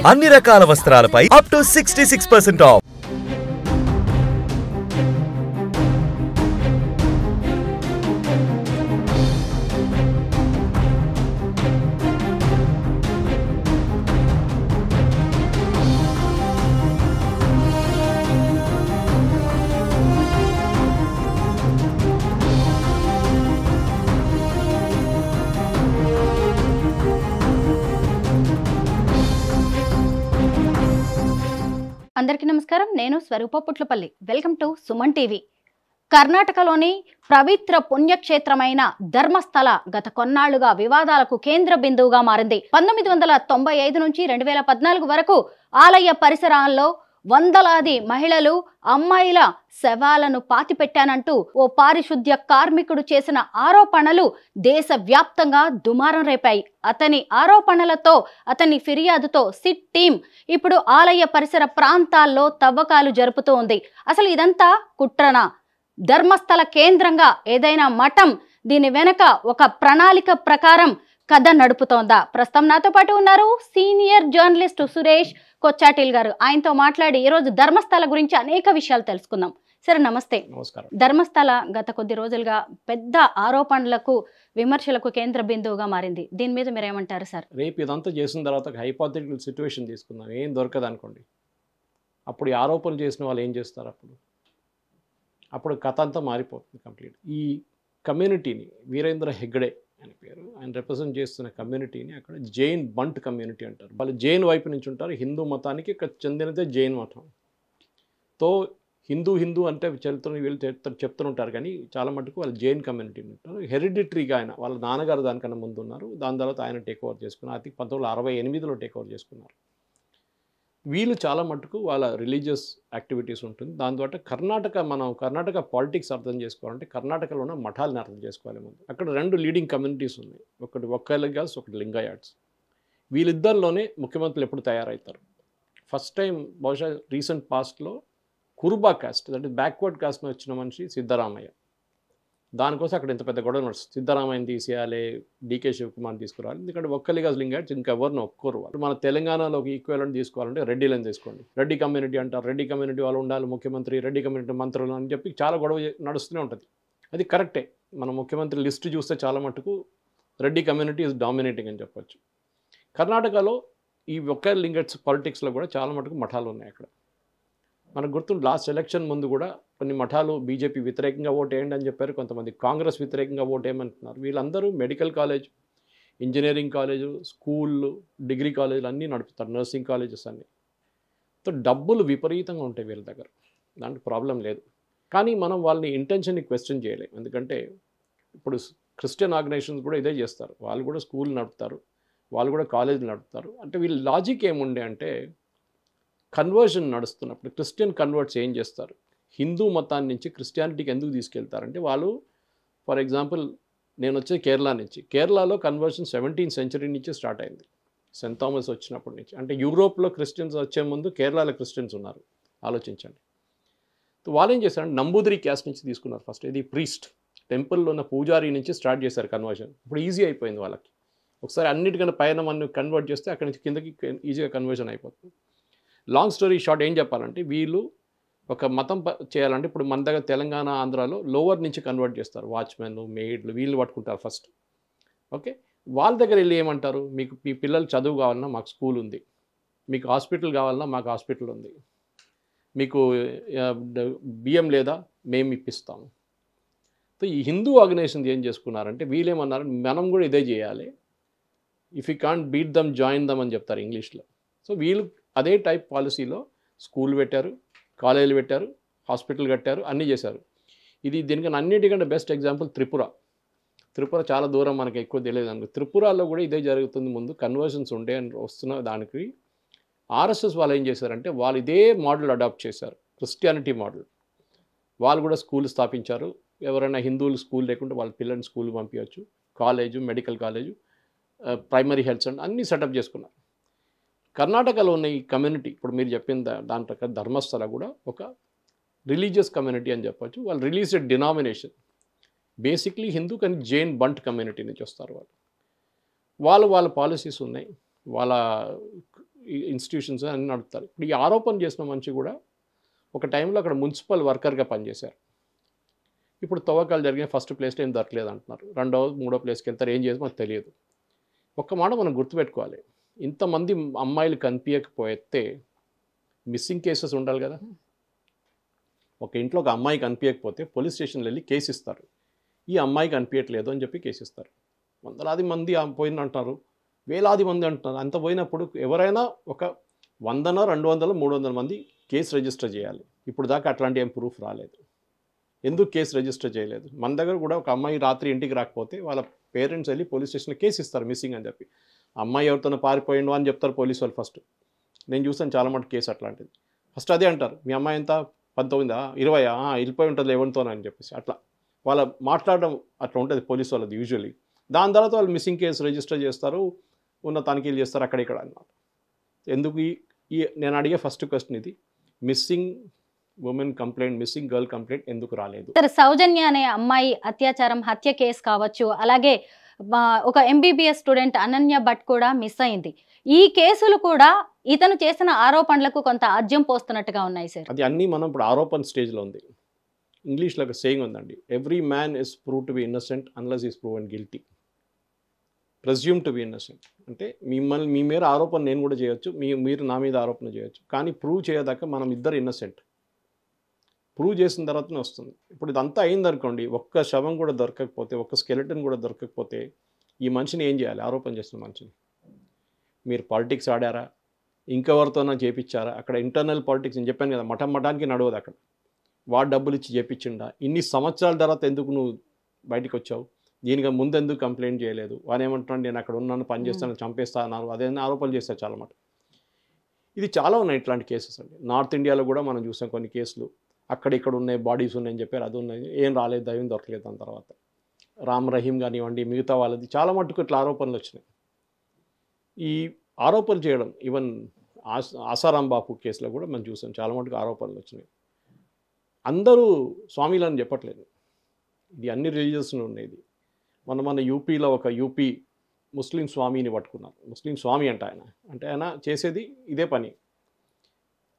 అన్ని రకాల వస్త్రాలపై up to 66% of. అందరికీ నమస్కారం. నేను Swaroopa Putlapalli. Welcome to Suman TV. కర్ణాటకలోని పవిత్ర పుణ్యక్షేత్రమైన ధర్మస్థల గత కొన్నాళ్లుగా వివాదాలకు కేంద్ర బిందువుగా మారింది. 1995 నుంచి 2014 వరకు ఆలయ పరిసరాల్లో వందలాది మహిళలు, అమ్మాయిల శవాలను పాతిపెట్టానంటూ ఓ పారిశుద్ధ్య కార్మికుడు చేసిన ఆరోపణలు దేశవ్యాప్తంగా దుమారం రేపాయి. అతని ఆరోపణలతో, అతని ఫిర్యాదుతో సిట్ టీం ఇప్పుడు ఆలయ పరిసర ప్రాంతాల్లో తవ్వకాలు జరుపుతూ ఉంది. అసలు ఇదంతా కుట్రనా? ధర్మస్థల కేంద్రంగా ఏదైనా మఠం దీని వెనక ఒక ప్రణాళిక ప్రకారం కథ నడుపుతోందా? ప్రస్తుతం నాతో పాటు ఉన్నారు సీనియర్ జర్నలిస్ట్ సురేష్ కొచ్చాటిల్ గారు. ఆయనతో మాట్లాడి ఈరోజు ధర్మస్థల గురించి అనేక విషయాలు తెలుసుకుందాం. సరే, నమస్తే. నమస్కారం. ధర్మస్థల గత కొద్ది రోజులుగా పెద్ద ఆరోపణలకు, విమర్శలకు కేంద్ర బిందువుగా మారింది. దీని మీద మీరు ఏమంటారు సార్? రేపు ఇదంతా చేసిన తర్వాత ఒక హైపోథెటికల్ సిచ్యువేషన్ తీసుకుందాం. ఏం దొరకదు అనుకోండి. అప్పుడు ఈ ఆరోపణలు చేసిన వాళ్ళు ఏం చేస్తారు? అప్పుడు కథ అంతా మారిపోతుంది కంప్లీట్. ఈ కమ్యూనిటీని, వీరేంద్ర హెగ్డే అని పేరు, ఆయన రిప్రజెంట్ చేస్తున్న కమ్యూనిటీని అక్కడ జైన్ బంట్ కమ్యూనిటీ అంటారు. వాళ్ళు జైన్ వైపు నుంచి ఉంటారు. హిందూ మతానికి చెందినదే జైన్ మతం. తో హిందూ అంటే చరిత్రను వీళ్ళు చెప్తుంటారు, కానీ చాలా మటుకు వాళ్ళు జైన్ కమ్యూనిటీ ఉంటారు. హెరిడిటరీగా ఆయన వాళ్ళ నాన్నగారు దానికన్నా ముందు ఉన్నారు. దాని తర్వాత ఆయన టేక్ ఓవర్ చేసుకున్నారు. అది 1968లో టేక్ ఓవర్ చేసుకున్నారు. వీళ్ళు చాలా మటుకు వాళ్ళ రిలీజియస్ యాక్టివిటీస్ ఉంటుంది. దాని ద్వారా కర్ణాటక పాలిటిక్స్ అర్థం చేసుకోవాలంటే కర్ణాటకలో ఉన్న మఠాలను అర్థం చేసుకోవాలి ముందు. అక్కడ 2 లీడింగ్ కమ్యూనిటీస్ ఉన్నాయి. ఒకటి ఒక్కలిగాస్, ఒకటి లింగాయట్స్. వీళ్ళిద్దరిలోనే ముఖ్యమంత్రులు ఎప్పుడు తయారవుతారు? ఫస్ట్ టైం బహుశా రీసెంట్ పాస్ట్లో కురుబా కాస్ట్, అంటే బ్యాక్వర్డ్ కాస్ట్ని వచ్చిన మనిషి సిద్ధరామయ్య. దానికోసం అక్కడ ఇంత పెద్ద గొడవ నడుస్తుంది. సిద్ధరామయ్యని తీసేయాలి, డీకే శివకుమార్ని తీసుకురావాలి. ఎందుకంటే ఒక్కలిగాస్ లింగాయట్స్ ఇంకెవరిని ఒప్పుకోరు వాళ్ళు. మన తెలంగాణలో ఒక ఈక్వలెంట్ తీసుకోవాలంటే రెడ్డిలను తీసుకోండి. రెడ్డి కమ్యూనిటీ అంటారు. రెడ్డి కమ్యూనిటీ వాళ్ళు ఉండాలి ముఖ్యమంత్రి, రెడ్డి కమ్యూనిటీ మంత్రులు అని చెప్పి చాలా గొడవ నడుస్తూనే ఉంటుంది. అది కరెక్టే. మన ముఖ్యమంత్రి లిస్టు చూస్తే చాలా మటుకు రెడ్డి కమ్యూనిటీ ఈజ్ డామినేటింగ్ అని చెప్పొచ్చు. కర్ణాటకలో ఈ ఒక్క లింగాయట్స్ పాలిటిక్స్లో కూడా చాలా మటుకు మఠాలు ఉన్నాయి అక్కడ. మనకు గుర్తుంది, లాస్ట్ ఎలక్షన్ ముందు కూడా కొన్ని మఠాలు బీజేపీ వ్యతిరేకంగా ఓటేయండి అని చెప్పారు. కొంతమంది కాంగ్రెస్ వ్యతిరేకంగా ఓటేయమంటున్నారు. వీళ్ళందరూ మెడికల్ కాలేజ్, ఇంజనీరింగ్ కాలేజు, స్కూళ్ళు, డిగ్రీ కాలేజీలు అన్నీ నడుపుతారు, నర్సింగ్ కాలేజెస్ అన్నీ. సో డబ్బులు విపరీతంగా ఉంటాయి వీళ్ళ దగ్గర, దాంట్లో ప్రాబ్లం లేదు. కానీ మనం వాళ్ళని ఇంటెన్షన్ని క్వశ్చన్ చేయలేం. ఎందుకంటే ఇప్పుడు క్రిస్టియన్ ఆర్గనైజేషన్స్ కూడా ఇదే చేస్తారు. వాళ్ళు కూడా స్కూల్ నడుపుతారు, వాళ్ళు కూడా కాలేజీలు నడుపుతారు. అంటే వీళ్ళ లాజిక్ ఏముండే అంటే, కన్వర్షన్ నడుస్తున్నప్పుడు క్రిస్టియన్ కన్వర్ట్స్ ఏం చేస్తారు? హిందూ మతాన్ని నుంచి క్రిస్టియానిటీకి ఎందుకు తీసుకెళ్తారంటే, వాళ్ళు ఫర్ ఎగ్జాంపుల్ నేను వచ్చే కేరళ నుంచి. కేరళలో కన్వర్షన్ 17th century నుంచి స్టార్ట్ అయింది, సెయింట్ థామస్ వచ్చినప్పటి నుంచి. అంటే యూరోప్లో క్రిస్టియన్స్ వచ్చే ముందు కేరళలో క్రిస్టియన్స్ ఉన్నారు. ఆలోచించండి. వాళ్ళు ఏం చేశారంటే నంబూదిరి క్యాస్ట్ నుంచి తీసుకున్నారు ఫస్ట్. ఇది ప్రీస్ట్, టెంపుల్లో ఉన్న పూజారి నుంచి స్టార్ట్ చేశారు కన్వర్షన్. ఇప్పుడు ఈజీ అయిపోయింది వాళ్ళకి. ఒకసారి అన్నిటికన్నా పైన మనం కన్వర్ట్ చేస్తే అక్కడి నుంచి కిందకి ఈజీగా కన్వర్షన్ అయిపోతుంది. లాంగ్ స్టోరీ షార్ట్ ఏం చెప్పాలంటే, వీళ్ళు ఒక మతం చేయాలంటే ఇప్పుడు మన దగ్గర తెలంగాణ, ఆంధ్రాలో లోవర్ నుంచి కన్వర్ట్ చేస్తారు. వాచ్మెన్లు, మెయిడ్లు వీళ్ళు పట్టుకుంటారు ఫస్ట్. ఓకే, వాళ్ళ దగ్గర వెళ్ళి ఏమంటారు? మీకు మీ పిల్లలు చదువు కావాలన్నా మాకు స్కూల్ ఉంది, మీకు హాస్పిటల్ కావాలన్నా మాకు హాస్పిటల్ ఉంది, మీకు బియ్యం లేదా మేము ఇప్పిస్తాము. సో ఈ హిందూ ఆర్గనైజేషన్ ఏం చేసుకున్నారంటే, వీళ్ళేమన్నారు, మనం కూడా ఇదే చేయాలి, if you can't beat them join them అని చెప్తారు ఇంగ్లీష్లో. సో వీళ్ళు అదే టైప్ పాలసీలో స్కూల్ పెట్టారు, కాలేజీలు పెట్టారు, హాస్పిటల్ కట్టారు, అన్నీ చేశారు. దీనికన్నా అన్నిటికంటే బెస్ట్ ఎగ్జాంపుల్ త్రిపుర చాలా దూరం మనకి ఎక్కువ తెలియదు అనుకో. త్రిపురలో కూడా ఇదే జరుగుతుంది. ముందు కన్వర్షన్స్ ఉండే అని వస్తున్న దానికి ఆర్ఎస్ఎస్ వాళ్ళు ఏం చేశారంటే, వాళ్ళు ఇదే మోడల్ అడాప్ట్ చేశారు, క్రిస్టియానిటీ మోడల్. వాళ్ళు కూడా స్కూల్ స్థాపించారు. ఎవరైనా హిందువులు స్కూల్ లేకుంటే వాళ్ళ పిల్లల్ని స్కూల్ పంపించవచ్చు, college, medical college, primary health centre అన్నీ సెటప్ చేసుకున్నారు. కర్ణాటకలో ఉన్న ఈ కమ్యూనిటీ, ఇప్పుడు మీరు చెప్పిన దాని ప్రకారం ధర్మస్థల కూడా ఒక రిలీజియస్ కమ్యూనిటీ అని చెప్పొచ్చు. వాళ్ళు రిలీజియస్ డినామినేషన్ బేసిక్లీ హిందూ, కానీ జైన్ బంట్ కమ్యూనిటీ నుంచి వస్తారు వాళ్ళు. వాళ్ళ పాలసీస్ ఉన్నాయి, వాళ్ళ ఇన్స్టిట్యూషన్స్ అన్ని నడుపుతారు. ఇప్పుడు ఈ ఆరోపణ చేసిన మనిషి కూడా ఒక టైంలో అక్కడ మున్సిపల్ వర్కర్గా పనిచేశారు. ఇప్పుడు తవ్వకాలు జరిగిన ఫస్ట్ ప్లేస్లో ఏం దొరకలేదు అంటున్నారు, రెండో మూడో ప్లేస్కి వెళ్తారు, ఏం చేసి మనకు తెలియదు. ఒక్క మాట మనం గుర్తుపెట్టుకోవాలి, ఇంతమంది అమ్మాయిలు కనిపించకపోతే మిస్సింగ్ కేసెస్ ఉండాలి కదా. ఒక ఇంట్లో ఒక అమ్మాయి కనిపించకపోతే పోలీస్ స్టేషన్లో వెళ్ళి కేసు ఇస్తారు, ఈ అమ్మాయి కనిపించట్లేదు అని చెప్పి కేసు ఇస్తారు. వందలాది మంది పోయింది అంటారు, వేలాది మంది అంటున్నారు. అంత పోయినప్పుడు ఎవరైనా ఒక 100, 200, 300 మంది కేసు రిజిస్టర్ చేయాలి. ఇప్పుడు దాకా అట్లాంటి ఏం ప్రూఫ్ రాలేదు. ఎందుకు కేసు రిజిస్టర్ చేయలేదు? మన దగ్గర కూడా ఒక అమ్మాయి రాత్రి ఇంటికి రాకపోతే వాళ్ళ పేరెంట్స్ వెళ్ళి పోలీస్ స్టేషన్లో కేసు ఇస్తారు మిస్సింగ్ అని చెప్పి. అమ్మాయి ఎవరితోనో పారిపోయిండు అని చెప్తారు పోలీసు వాళ్ళు ఫస్ట్. నేను చూసాను చాలా మటు కేసు అట్లాంటిది. ఫస్ట్ అదే అంటారు, మీ అమ్మాయి ఎంత 19, 20, వెళ్ళిపోయి ఉంటుంది ఎవరితోనో అని చెప్పేసి. అట్లా వాళ్ళ మాట్లాడడం అట్లా ఉంటుంది పోలీసు వాళ్ళది యూజువల్లీ. దాని తర్వాత వాళ్ళు మిస్సింగ్ కేసు రిజిస్టర్ చేస్తారు, ఉన్న తనిఖీలు చేస్తారు అక్కడిక్కడ అన్నమాట. ఎందుకు ఈ నేను అడిగే ఫస్ట్ క్వశ్చన్ ఇది, missing women complaint, missing girl complaint ఎందుకు రాలేదు? సార్, సౌజన్య అనే అమ్మాయి అత్యాచారం హత్య కేసు కావచ్చు, అలాగే ఒక ఎంబీబీఎస్ స్టూడెంట్ అనన్య భట్ కూడా మిస్ అయింది. ఈ కేసులు కూడా ఇతను చేసిన ఆరోపణలకు కొంత అజ్యం పోస్తున్నట్టుగా ఉన్నాయి సార్. అది అన్నీ మనం ఇప్పుడు ఆరోపణ స్టేజ్లో ఉంది. ఇంగ్లీష్లో ఒక సేయింగ్ ఉందండి, every man is prove to be innocent unless is proven guilty. Presume to be innocent అంటే మిమ్మల్ని మీ మీద ఆరోపణ నేను కూడా చేయొచ్చు, మీరు నా మీద ఆరోపణ చేయొచ్చు, కానీ ప్రూవ్ చేయదాకా మనం ఇద్దరు ఇన్నసెంట్. ప్రూవ్ చేసిన తర్వాతనే వస్తుంది. ఇప్పుడు ఇదంతా అయిందనుకోండి, ఒక్క శవం కూడా దొరకకపోతే, ఒక్క స్కెలెటన్ కూడా దొరకకపోతే ఈ మనిషిని ఏం చేయాలి? ఆరోపణ చేసిన మనిషిని. మీరు పాలిటిక్స్ ఆడారా, ఇంకెవరితోనో చేపించారా? అక్కడ ఇంటర్నల్ పాలిటిక్స్ నేను చెప్పాను కదా, మఠానికి నడవదు అక్కడ. వాడు డబ్బులు ఇచ్చి చేపించిండా? ఇన్ని సంవత్సరాల తర్వాత ఎందుకు నువ్వు బయటకు వచ్చావు? దీనికి ముందు ఎందుకు కంప్లైంట్ చేయలేదు? వాడు ఏమంటున్నాడు, నేను అక్కడ ఉన్నాను, పని చేస్తాను, చంపేస్తా అన్నారు, అదే ఆరోపణలు చేస్తారు చాలా మాట. ఇది చాలా ఉన్నాయి ఇట్లాంటి కేసెస్ అండి. నార్త్ ఇండియాలో కూడా మనం చూసాం కొన్ని కేసులు, అక్కడ ఇక్కడ ఉన్నాయి, బాడీస్ ఉన్నాయని చెప్పారు, అది ఉన్నాయి, ఏం రాలేదు, దయ్యం దొరకలేదు. దాని తర్వాత రామ్ రహీం కానివ్వండి, మిగతా వాళ్ళది చాలా మట్టుకు ఇట్లా ఆరోపణలు వచ్చినాయి. ఈ ఆరోపణలు చేయడం, ఈవెన్ ఆసారాం బాపు కేసులో కూడా మనం చూసాం చాలా మటుకు ఆరోపణలు వచ్చినాయి. అందరూ స్వామిలని చెప్పట్లేదు, ఇది అన్ని రిలీజియస్లో ఉన్నాయి. ఇది మన యూపీలో ఒక యూపీ ముస్లిం స్వామిని పట్టుకున్నారు. ముస్లిం స్వామి అంటే ఆయన చేసేది ఇదే పని.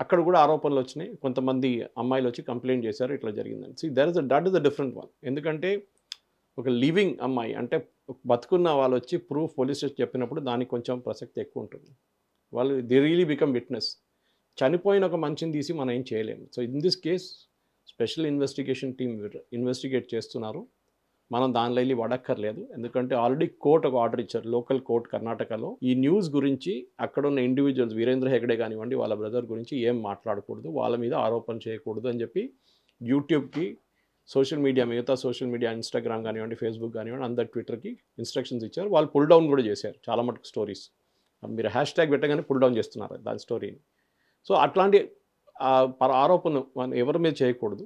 అక్కడ కూడా ఆరోపణలు వచ్చినాయి, కొంతమంది అమ్మాయిలు వచ్చి కంప్లైంట్ చేశారు ఇట్లా జరిగిందని. See that is the different one. ఎందుకంటే ఒక లివింగ్ అమ్మాయి అంటే బతుకున్న వాళ్ళు వచ్చి ప్రూఫ్ పోలీస్ స్టేషన్ చెప్పినప్పుడు దానికి కొంచెం ప్రసక్తి ఎక్కువ ఉంటుంది. వాళ్ళు దే రియలీ బికమ్ విట్నెస్. చనిపోయిన ఒక మనిషిని తీసి మనం ఏం చేయలేము. So in this case special investigation team investigate చేస్తున్నారు. మనం దానిలో వెళ్ళి పడక్కర్లేదు, ఎందుకంటే ఆల్రెడీ కోర్టు ఒక ఆర్డర్ ఇచ్చారు, లోకల్ కోర్ట్ కర్ణాటకలో. ఈ న్యూస్ గురించి అక్కడ ఉన్న ఇండివిజువల్స్, వీరేంద్ర హెగడే కానివ్వండి, వాళ్ళ బ్రదర్ గురించి ఏం మాట్లాడకూడదు, వాళ్ళ మీద ఆరోపణ చేయకూడదు అని చెప్పి యూట్యూబ్కి, సోషల్ మీడియా, మిగతా సోషల్ మీడియా, ఇన్స్టాగ్రామ్ కానివ్వండి, ఫేస్బుక్ కానివ్వండి, అందరు ట్విట్టర్కి ఇన్స్ట్రక్షన్స్ ఇచ్చారు. వాళ్ళు పుల్ డౌన్ కూడా చేశారు చాలా మటుకు స్టోరీస్. మీరు హ్యాష్ ట్యాగ్ పెట్టగానే పుల్ డౌన్ చేస్తున్నారు దాని స్టోరీని. సో అట్లాంటి ఆరోపణ మనం ఎవరి మీద చేయకూడదు.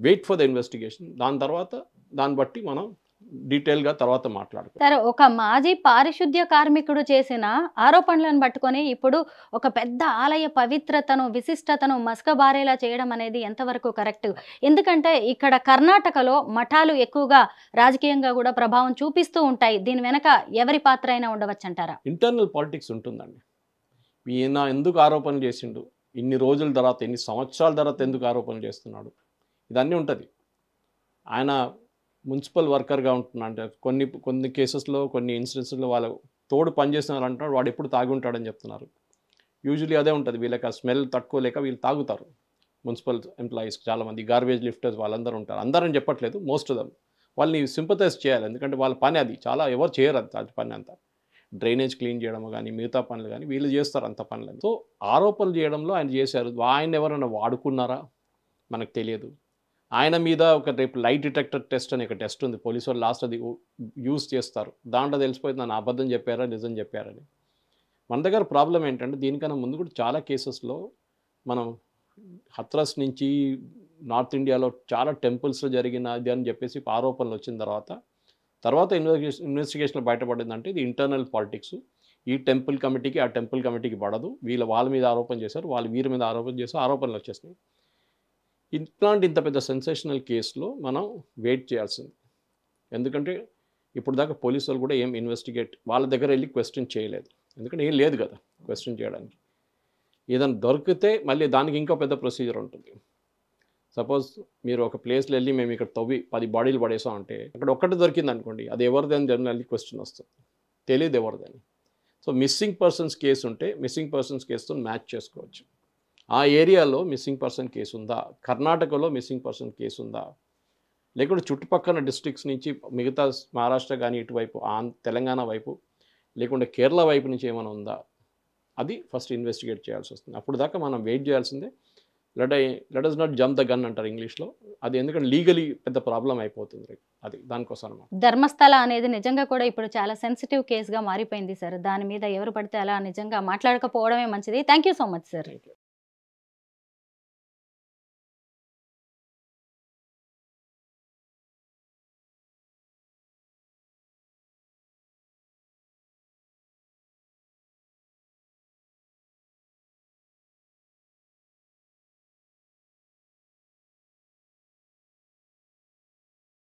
వెయిట్ ఫర్ ద ఇన్వెస్టిగేషన్, దాన్ని బట్టి మనం డీటెయిల్గా తర్వాత మాట్లాడుకుంటాం. సరే, ఒక మాజీ పారిశుద్ధ్య కార్మికుడు చేసిన ఆరోపణలను పట్టుకొని ఇప్పుడు ఒక పెద్ద ఆలయ పవిత్రతను, విశిష్టతను మసకబారేలా చేయడం అనేది ఎంతవరకు కరెక్ట్? ఎందుకంటే ఇక్కడ కర్ణాటకలో మఠాలు ఎక్కువగా రాజకీయంగా కూడా ప్రభావం చూపిస్తూ ఉంటాయి. దీని వెనక ఎవరి పాత్ర అయినా ఉండవచ్చు అంటారా? ఇంటర్నల్ పాలిటిక్స్ ఉంటుందండి. ఈయన ఎందుకు ఆరోపణలు చేసిండు, ఇన్ని రోజుల తర్వాత, ఇన్ని సంవత్సరాల తర్వాత ఎందుకు ఆరోపణలు చేస్తున్నాడు, ఇదన్నీ ఉంటుంది. ఆయన మున్సిపల్ వర్కర్గా ఉంటున్నా అంటే కొన్ని కేసెస్లో, కొన్ని ఇన్సిడెంట్స్లో వాళ్ళ తోడు పనిచేస్తున్నారు అంటున్నాడు, వాడు ఎప్పుడు తాగి ఉంటాడని చెప్తున్నారు. యూజువలీ అదే ఉంటుంది, వీళ్ళకి ఆ స్మెల్ తట్టుకోలేక వీళ్ళు తాగుతారు. మున్సిపల్ ఎంప్లాయీస్ చాలామంది, గార్బేజ్ లిఫ్టర్స్ వాళ్ళందరూ ఉంటారు. అందరని చెప్పట్లేదు, మోస్ట్ ఆఫ్ దమ్. వాళ్ళని సింపథైజ్ చేయాలి, ఎందుకంటే వాళ్ళ పని అది. చాలా ఎవరు చేయరు అది పని అంతా. డ్రైనేజ్ క్లీన్ చేయడం కానీ, మిగతా పనులు కానీ వీళ్ళు చేస్తారు అంత పనులు. సో ఆరోపణలు చేయడంలో ఆయన చేశారు. ఆయన ఎవరైనా వాడుకున్నారా మనకు తెలియదు. ఆయన మీద ఒక రేపు లైట్ డిటెక్టర్ టెస్ట్ అని ఒక టెస్ట్ ఉంది, పోలీసు వాళ్ళు లాస్ట్ అది యూజ్ చేస్తారు. దాంట్లో తెలిసిపోయింది నన్ను అబద్ధం చెప్పారా నిజం చెప్పారని. మన దగ్గర ప్రాబ్లం ఏంటంటే, దీనికన్నా ముందు కూడా చాలా కేసెస్లో మనం హత్రస్ నుంచి నార్త్ ఇండియాలో చాలా టెంపుల్స్లో జరిగినది అని చెప్పేసి ఆరోపణలు వచ్చిన తర్వాత ఇన్వెస్టిగేషన్లో బయటపడిందంటే ఇది ఇంటర్నల్ పాలిటిక్స్. ఈ టెంపుల్ కమిటీకి ఆ టెంపుల్ కమిటీకి పడదు, వాళ్ళ మీద ఆరోపణ చేశారు, వాళ్ళు వీరి మీద ఆరోపణ చేశారు, ఆరోపణలు వచ్చేసినాయి. ఇంత పెద్ద సెన్సేషనల్ కేసులో మనం వెయిట్ చేయాల్సింది. ఎందుకంటే ఇప్పుడు దాకా పోలీసు వాళ్ళు కూడా ఏం ఇన్వెస్టిగేట్ వాళ్ళ దగ్గర వెళ్ళి క్వశ్చన్ చేయలేదు, ఎందుకంటే ఏం లేదు కదా క్వశ్చన్ చేయడానికి. ఏదైనా దొరికితే మళ్ళీ దానికి ఇంకో పెద్ద ప్రొసీజర్ ఉంటుంది. సపోజ్ మీరు ఒక ప్లేస్లో వెళ్ళి మేము ఇక్కడ తవ్వి 10 బాడీలు పడేసాం అంటే అక్కడ ఒక్కటి దొరికింది అనుకోండి, అది ఎవరిదని జనరల్లీ క్వశ్చన్ వస్తుంది, తెలియదు ఎవరిదని. సో మిస్సింగ్ పర్సన్స్ కేసు ఉంటే మిస్సింగ్ పర్సన్స్ కేసుతో మ్యాచ్ చేసుకోవచ్చు. ఆ ఏరియాలో మిస్సింగ్ పర్సన్ కేసు ఉందా, కర్ణాటకలో మిస్సింగ్ పర్సన్ కేసు ఉందా, లేకుంటే చుట్టుపక్కల డిస్ట్రిక్ట్స్ నుంచి మిగతా మహారాష్ట్ర కానీ ఇటువైపు తెలంగాణ వైపు లేకుంటే కేరళ వైపు నుంచి ఏమైనా ఉందా, అది ఫస్ట్ ఇన్వెస్టిగేట్ చేయాల్సి వస్తుంది. అప్పుడు దాకా మనం వెయిట్ చేయాల్సిందే. Let us not jump the gun అంటారు ఇంగ్లీష్లో. అది ఎందుకంటే లీగలీ పెద్ద ప్రాబ్లం అయిపోతుంది. అది దానికోసం అనమాట. ధర్మస్థల అనేది నిజంగా కూడా ఇప్పుడు చాలా సెన్సిటివ్ కేసుగా మారిపోయింది సార్. దాని మీద ఎవరు పడితే అలా నిజంగా మాట్లాడకపోవడమే మంచిది. Thank you so much sir. Thank you.